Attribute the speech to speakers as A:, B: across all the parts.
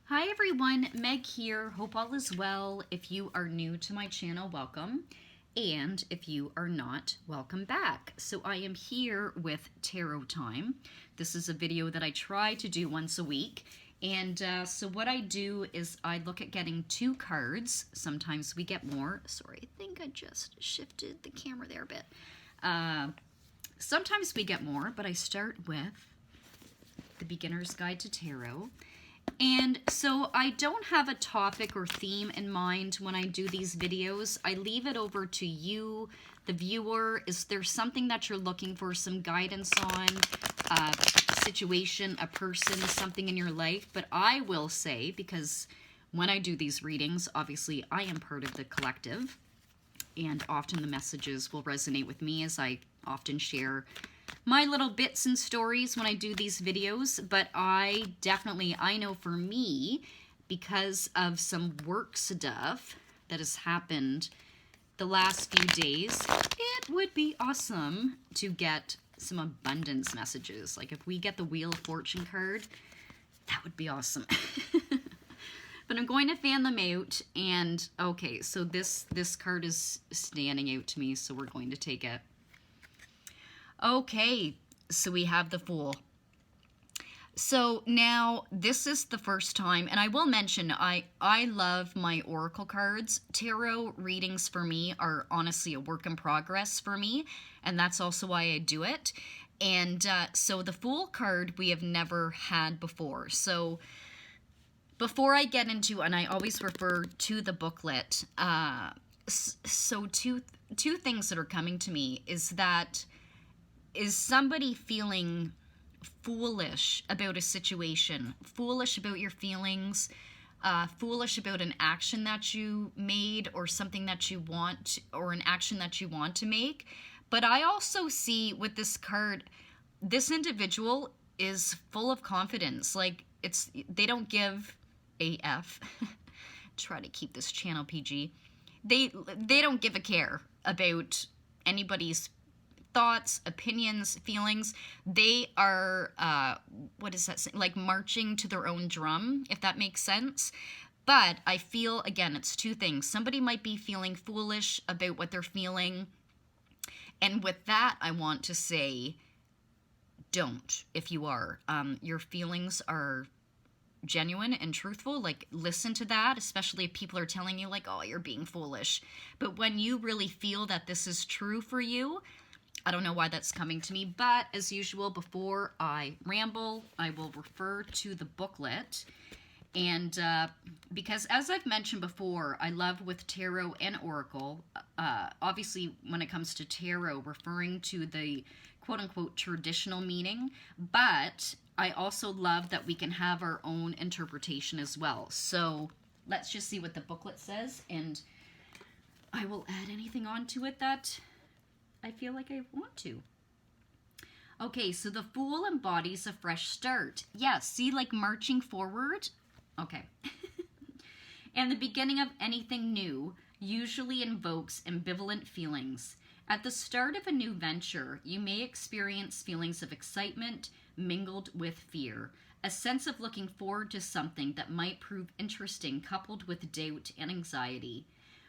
A: Hi everyone, Meg here. Hope all is well. If you are new to my channel, welcome. And if you are not, welcome back. So I am here with Tarot Time. This is a video that I try to do once a week. And so what I do is I look at getting 2 cards. Sometimes we get more. Sorry, I think I just shifted the camera there a bit. Sometimes we get more, but I start with the Beginner's Guide to Tarot. And so I don't have a topic or theme in mind when I do these videos. I leave it over to you, the viewer. Is there something that you're looking for some guidance on, a situation, a person, something in your life? But I will say, because when I do these readings, obviously I am part of the collective, and often the messages will resonate with me as I often share my little bits and stories when I do these videos. But I know for me, because of some work stuff that has happened the last few days, it would be awesome to get some abundance messages. Like if we get the Wheel of Fortune card, that would be awesome. But I'm going to fan them out, and okay, so this card is standing out to me, so we're going to take it. Okay, so we have the Fool. So now this is the first time, and I will mention I love my oracle cards. Tarot readings for me are honestly a work in progress for me, and that's also why I do it. And so the Fool card we have never had before. So before I get into, and I always refer to the booklet, so two things that are coming to me is that, is somebody feeling foolish about a situation, foolish about your feelings, foolish about an action that you made or something that you want, or an action that you want to make. But I also see with this card, this individual is full of confidence. Like they don't give a F. Try to keep this channel PG. They don't give a care about anybody's thoughts, opinions, feelings. They are, what is that, like marching to their own drum, if that makes sense. But I feel, again, it's 2 things. Somebody might be feeling foolish about what they're feeling. And with that, I want to say, don't, if you are. Your feelings are genuine and truthful. Like, listen to that, especially if people are telling you, like, oh, you're being foolish. But when you really feel that this is true for you, I don't know why that's coming to me, but as usual, before I ramble, I will refer to the booklet. And because as I've mentioned before, I love with tarot and oracle, obviously when it comes to tarot, referring to the quote-unquote traditional meaning, but I also love that we can have our own interpretation as well. So let's just see what the booklet says, and I will add anything onto it that I feel like I want to. Okay, so the Fool embodies a fresh start. Yeah, see, like marching forward? Okay. And the beginning of anything new usually invokes ambivalent feelings. At the start of a new venture, you may experience feelings of excitement mingled with fear, a sense of looking forward to something that might prove interesting coupled with doubt and anxiety.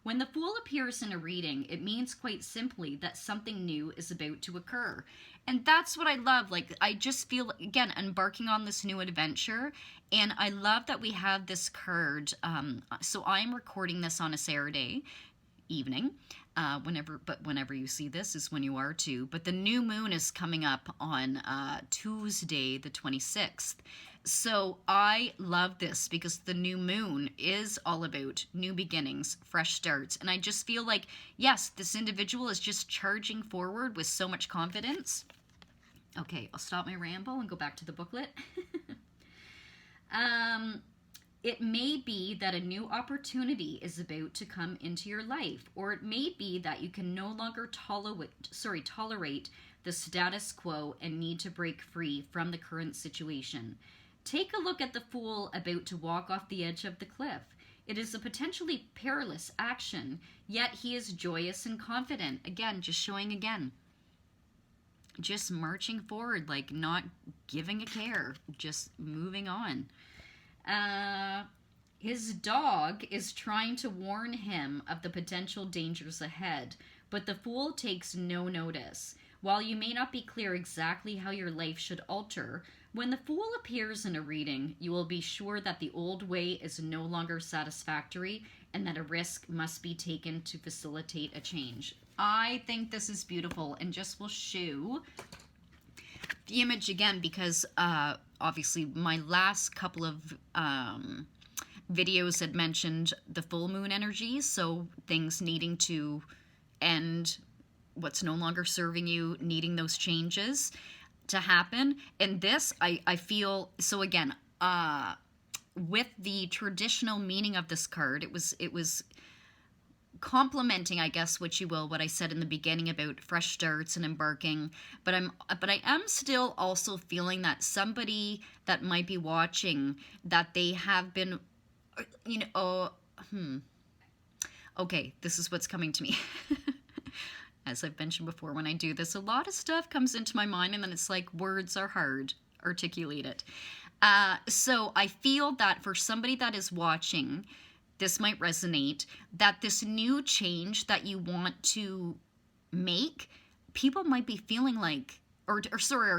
A: When the Fool appears in a reading, it means quite simply that something new is about to occur. And that's what I love. Like, I just feel, again, embarking on this new adventure. And I love that we have this card. So I'm recording this on a Saturday evening. Whenever you see this is when you are too. But the new moon is coming up on Tuesday, the 26th. So I love this because the new moon is all about new beginnings, fresh starts. And I just feel like, yes, this individual is just charging forward with so much confidence. Okay, I'll stop my ramble and go back to the booklet. It may be that a new opportunity is about to come into your life, or it may be that you can no longer tolerate the status quo and need to break free from the current situation. Take a look at the Fool about to walk off the edge of the cliff. It is a potentially perilous action, yet he is joyous and confident. Again, just showing again. Just marching forward, like not giving a care, just moving on. His dog is trying to warn him of the potential dangers ahead, but the fool takes no notice. While you may not be clear exactly how your life should alter, when the fool appears in a reading, you will be sure that the old way is no longer satisfactory and that a risk must be taken to facilitate a change. I think this is beautiful, and just will show the image again because obviously my last couple of videos had mentioned the full moon energy, so things needing to end, what's no longer serving you, needing those changes to happen. And this, I feel, so again, with the traditional meaning of this card, it was complementing, I guess, what you will, what I said in the beginning about fresh starts and embarking. But I am still also feeling that somebody that might be watching, that they have been, okay, this is what's coming to me. As I've mentioned before, when I do this, a lot of stuff comes into my mind, and then it's like words are hard, articulate it. So I feel that for somebody that is watching, this might resonate, that this new change that you want to make, people might be feeling like, or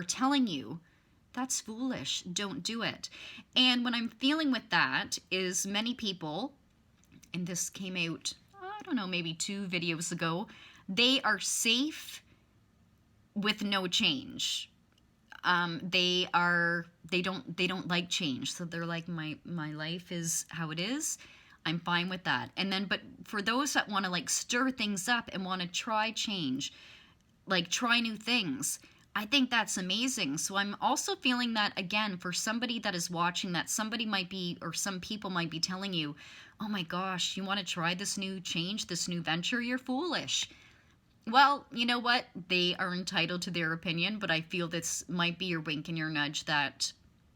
A: telling you, that's foolish, don't do it. And what I'm feeling with that is many people, and this came out, I don't know, maybe 2 videos ago, they are safe with no change. They don't like change. So they're like, my life is how it is. I'm fine with that. And then, but for those that want to like stir things up and want to try change, like try new things, I think that's amazing. So I'm also feeling that, again, for somebody that is watching, that somebody might be, or some people might be telling you, oh my gosh, you want to try this new change, this new venture? You're foolish. Well, you know what? They are entitled to their opinion, but I feel this might be your wink and your nudge that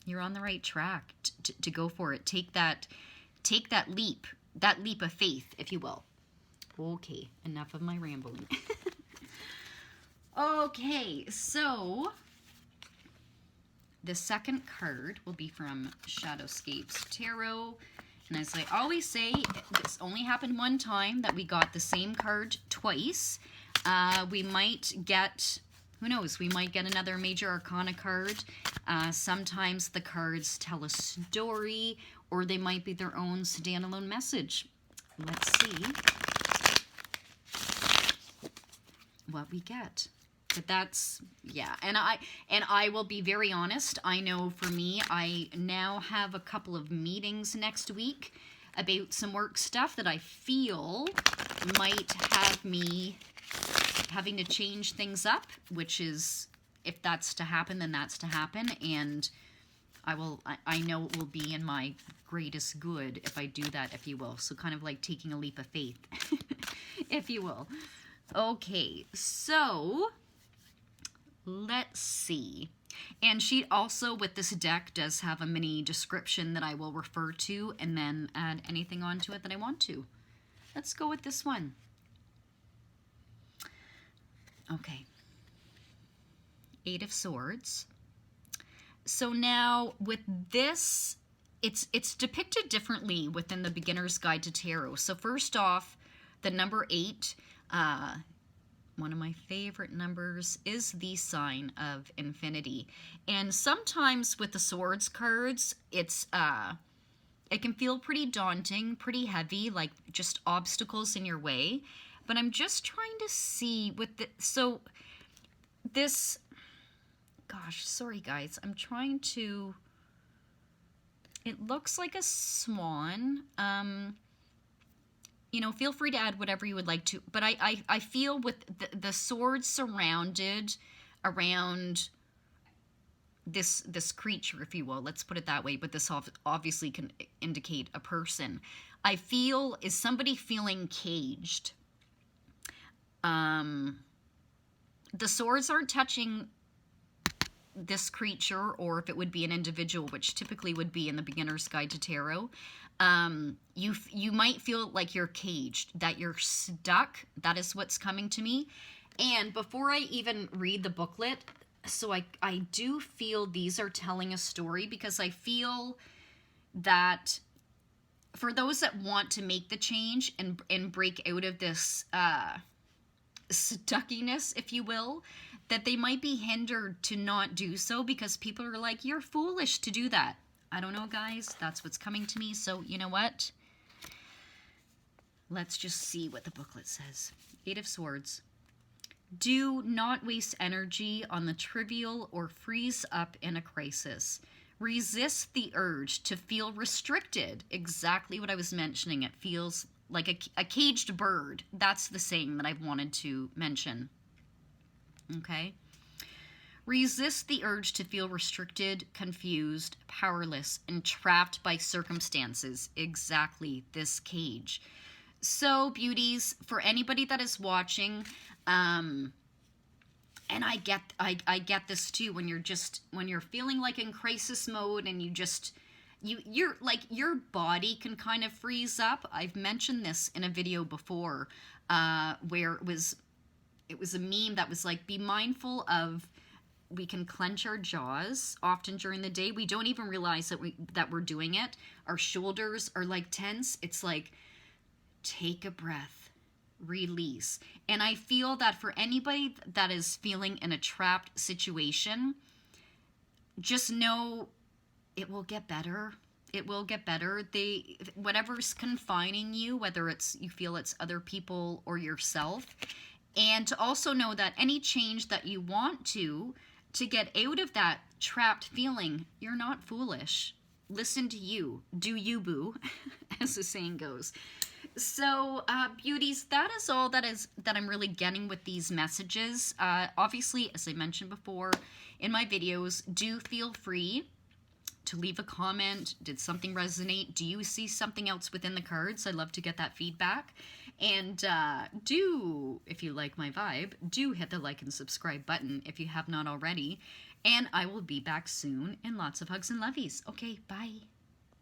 A: you're on the right track to go for it. Take that leap of faith, if you will. Okay, enough of my rambling. Okay, so the second card will be from Shadowscapes Tarot. And as I always say, this only happened one time that we got the same card twice. We might get, who knows, we might get another Major Arcana card. Sometimes the cards tell a story, or they might be their own standalone message. Let's see what we get. But that's, yeah, and I will be very honest. I know for me, I now have a couple of meetings next week about some work stuff that I feel might have me having to change things up, which is, if that's to happen, then that's to happen. And I know it will be in my greatest good if I do that, if you will. So kind of like taking a leap of faith, if you will. Okay, so let's see. And she also, with this deck, does have a mini description that I will refer to and then add anything onto it that I want to. Let's go with this one. Okay. 8 of Swords. So now with this, it's depicted differently within the Beginner's Guide to Tarot. So first off, the number 8, one of my favorite numbers, is the sign of infinity. And sometimes with the Swords cards, it can feel pretty daunting, pretty heavy, like just obstacles in your way. But I'm just trying to see with the, so this, gosh, sorry guys, I'm trying to, it looks like a swan. You know, feel free to add whatever you would like to, but I feel with the swords surrounded around this creature, if you will, let's put it that way, but this obviously can indicate a person. I feel, is somebody feeling caged? The swords aren't touching this creature, or if it would be an individual, which typically would be in the Beginner's Guide to Tarot, you might feel like you're caged, that you're stuck. That is what's coming to me. And before I even read the booklet, so I do feel these are telling a story, because I feel that for those that want to make the change and break out of this stuckiness, if you will, that they might be hindered to not do so because people are like, you're foolish to do that. I don't know, guys. That's what's coming to me. So you know what? Let's just see what the booklet says. 8 of Swords. Do not waste energy on the trivial or freeze up in a crisis. Resist the urge to feel restricted. Exactly what I was mentioning. It feels like a caged bird. That's the saying that I've wanted to mention. Okay? Resist the urge to feel restricted, confused, powerless, and trapped by circumstances. Exactly this cage. So, beauties, for anybody that is watching, and I get this too, when you're feeling like in crisis mode and you're like, your body can kind of freeze up. I've mentioned this in a video before, where it was a meme that was like, be mindful of, we can clench our jaws often during the day. We don't even realize that we're doing it. Our shoulders are like tense. It's like, take a breath, release. And I feel that for anybody that is feeling in a trapped situation, just know it will get better. It will get better. Whatever's confining you, whether you feel it's other people or yourself, and to also know that any change that you want to get out of that trapped feeling, you're not foolish. Listen to you. Do you, boo, as the saying goes. So, beauties, that is all that I'm really getting with these messages. Obviously, as I mentioned before in my videos, do feel free to leave a comment. Did something resonate? Do you see something else within the cards? I'd love to get that feedback. And if you like my vibe, do hit the like and subscribe button if you have not already. And I will be back soon, and lots of hugs and lovies. Okay, bye.